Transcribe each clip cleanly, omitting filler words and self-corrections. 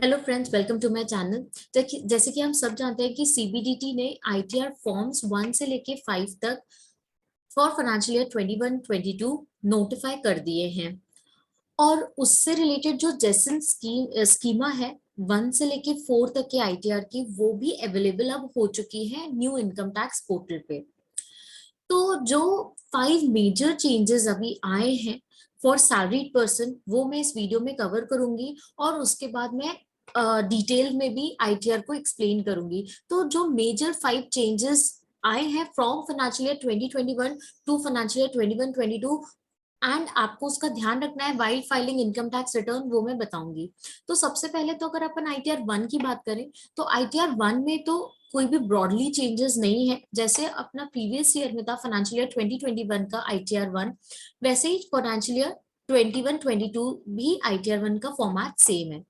Hello friends, welcome to my channel. जैसे कि हम सब जानते हैं कि सीबीडीटी ने आईटीआर फॉर्म्स 1 से लेके 5 तक फॉर फाइनेंशियल ईयर 21-22 नोटिफाई कर दिए हैं। और उससे रिलेटेड जो जेसन स्कीमा है 1 से लेके 4 तक के आईटीआर की, वो भी अवेलेबल अब हो चुकी है न्यू इनकम टैक्स पोर्टल पे। तो जो 5 मेजर चेंजेस अभी आए हैं फॉर सैलरीड पर्सन, वो मैं इस वीडियो में कवर करूंगी और उसके बाद मैं डिटेल में भी आईटीआर को एक्सप्लेन करूंगी। तो जो मेजर 5 चेंजेस आए हैं from financial year 2021 to financial year 21-22 and आपको उसका ध्यान रखना है while filing income tax return, वो मैं बताऊंगी। तो सबसे पहले तो अगर अपन आईटीआर 1 की बात करें तो आईटीआर 1 में तो कोई भी ब्रॉडली चेंजेस नहीं है। जैसे अपना प्रीवियस ईयर में था फाइनेंशियल ईयर 2021 का आईटीआर 1, वैसे ही फाइनेंशियल ईयर 21-22 भी आईटीआर 1 का फॉर्मेट सेम है।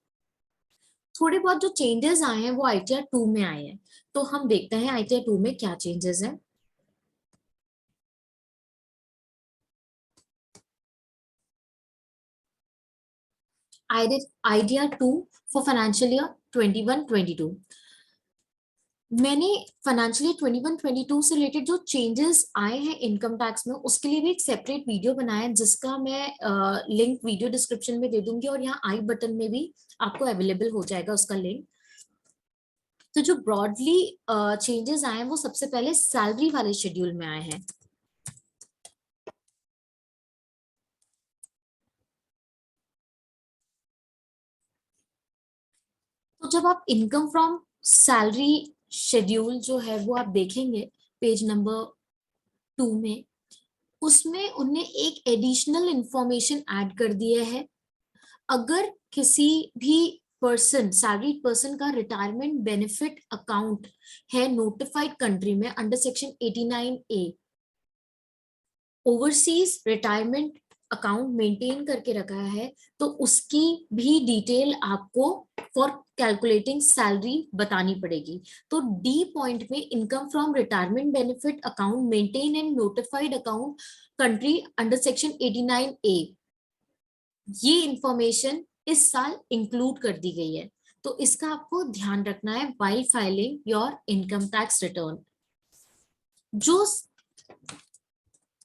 थोड़े बहुत जो चेंजेस आए हैं वो आईटीआर 2 में आए हैं। तो हम देखते हैं आईटीआर 2 में क्या चेंजेस हैं। आईटीआर 2 फॉर फाइनेंशियल ईयर 21-22, मैंने फाइनेंशियल ईयर 21-22 से रिलेटेड जो चेंजेस आए हैं इनकम टैक्स में, उसके लिए भी एक सेपरेट वीडियो बनाया है जिसका मैं लिंक वीडियो डिस्क्रिप्शन में दे दूंगी और यहाँ आई बटन में भी आपको अवेलेबल हो जाएगा उसका लिंक। तो जो ब्रॉडली चेंजेस आए हैं वो सबसे पहले सैलरी वाले शेड्यूल में आए हैं। तो जब आप इनकम फ्रॉम सैलरी शेड्यूल जो है वो आप देखेंगे पेज नंबर 2 में, उसमें उनने एक एडिशनल इंफॉर्मेशन ऐड कर दिया है। अगर किसी भी पर्सन, सैलरीड पर्सन का रिटायरमेंट बेनिफिट अकाउंट है नोटिफाइड कंट्री में under section 89A, overseas retirement account maintain करके रखा है, तो उसकी भी डिटेल आपको फॉर कैलकुलेटिंग सैलरी बतानी पड़ेगी। तो डी पॉइंट में income from retirement benefit account maintain and notified account country under section 89A, ये इंफॉर्मेशन इस साल इंक्लूड कर दी गई है। तो इसका आपको ध्यान रखना है while filing your income tax return. जो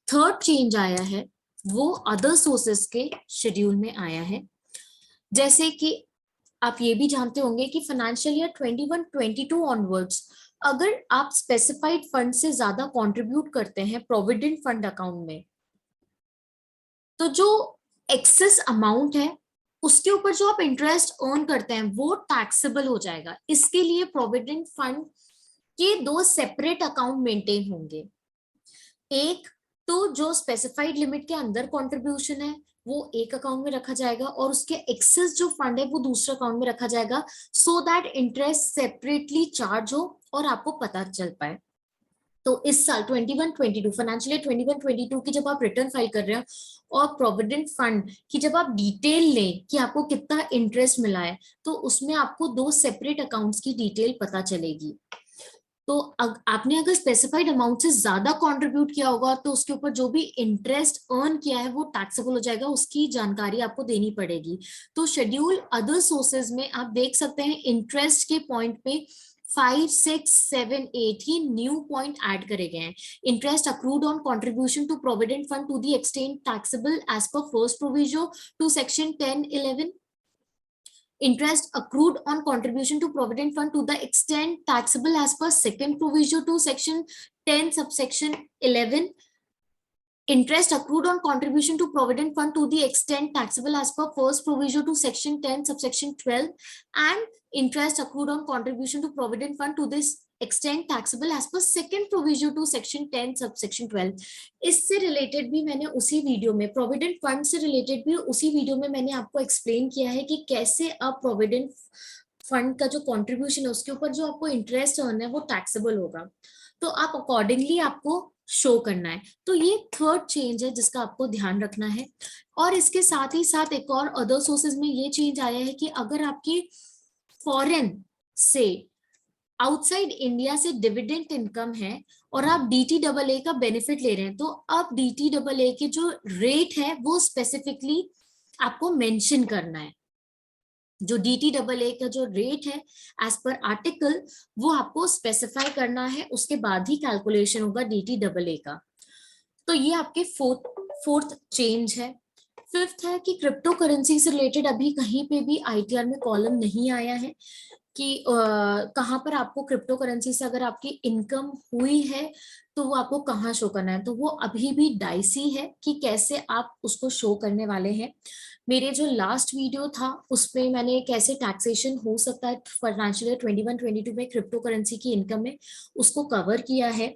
थर्ड चेंज आया है वो अदर सोर्सेस के शेड्यूल में आया है। जैसे कि आप ये भी जानते होंगे कि फाइनेंशियल ईयर 21-22 ऑनवर्ड्स अगर आप स्पेसिफाइड फंड से ज्यादा कंट्रीब्यूट करते हैं प्रोविडेंट फंड अकाउंट में, तो जो एक्सेस अमाउंट है उसके ऊपर जो आप इंटरेस्ट अर्न करते हैं वो टैक्सेबल हो जाएगा। इसके लिए प्रोविडेंट फंड के 2 सेपरेट अकाउंट मेंटेन होंगे। एक तो जो स्पेसिफाइड लिमिट के अंदर कंट्रीब्यूशन है वो एक अकाउंट में रखा जाएगा और उसके एक्सेस जो फंड है वो दूसरे अकाउंट में रखा जाएगा, so that interest separately charge हो और आपको पता चल पाए। तो इस साल 21-22 फाइनेंशियल ईयर 21-22 की जब आप रिटर्न फाइल कर रहे हो और प्रोविडेंट फंड की जब आप डिटेल लें कि आपको कितना इंटरेस्ट मिला है, तो उसमें आपको 2 सेपरेट अकाउंट्स की डिटेल पता चलेगी। तो आपने अगर स्पेसिफाइड अमाउंट से ज्यादा कंट्रीब्यूट किया होगा तो उसके ऊपर जो भी इंटरेस्ट अर्न किया है वो टैक्सेबल हो जाएगा, उसकी जानकारी आपको देनी पड़ेगी। तो शेड्यूल अदर सोर्सेज में आप देख सकते हैं इंटरेस्ट के पॉइंट पे 5, 6, 7, 8 ही न्यू पॉइंट ऐड करे गए हैं। Interest accrued on contribution to provident fund to the extent taxable as पर first proviso to section 10(11). Interest accrued on contribution to provident fund to the extent taxable as per second provision to section 10 subsection 11. Interest accrued on contribution to provident fund to the extent taxable as per first provision to section 10 subsection 12, and interest accrued on contribution to provident fund to this extent taxable as per second provision to section 10 subsection 12. इससे related भी मैंने उसी video में, provident fund से related भी उसी video में मैंने आपको एक्सप्लेन किया है कि कैसे अब प्रोविडेंट फंड का जो कंट्रीब्यूशन है उसके ऊपर जो आपको इंटरेस्ट अर्न है वो टैक्सेबल होगा। तो आप अकॉर्डिंगली आपको शो करना है। तो ये थर्ड चेंज है जिसका आपको ध्यान रखना है। और इसके साथ ही साथ एक और अदर सोर्सेज में ये चेंज आया है कि अगर आपकी फॉरेन से, आउटसाइड इंडिया से डिविडेंड इनकम है और आप DTAA का बेनिफिट ले रहे हैं, तो अब DTAA के जो रेट है वो स्पेसिफिकली आपको मेंशन करना है। जो DTA का जो रेट है एज पर आर्टिकल, वो आपको स्पेसिफाई करना है, उसके बाद ही कैलकुलेशन होगा DTA का। तो ये आपके फोर्थ चेंज है। फिफ्थ है कि क्रिप्टो करेंसी से रिलेटेड अभी कहीं पे भी ITR में कॉलम नहीं आया है कि कहाँ पर आपको क्रिप्टो करेंसी से अगर आपकी इनकम हुई है तो वो आपको कहाँ शो करना है। तो वो अभी भी डाइसी है कि कैसे आप उसको शो करने वाले हैं। मेरे जो लास्ट वीडियो था उसमें मैंने कैसे टैक्सेशन हो सकता है फाइनेंशियल ईयर 21-22 में क्रिप्टो करेंसी की इनकम में, उसको कवर किया है।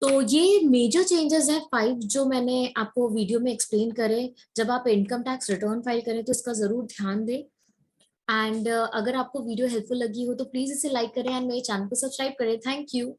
तो ये मेजर चेंजेस है 5 जो मैंने आपको वीडियो में एक्सप्लेन करे। जब आप इनकम टैक्स रिटर्न फाइल करें तो इसका जरूर ध्यान दें। एंड अगर आपको वीडियो हेल्पफुल लगी हो तो प्लीज इसे लाइक करें एंड मेरे चैनल को सब्सक्राइब करें। Thank you.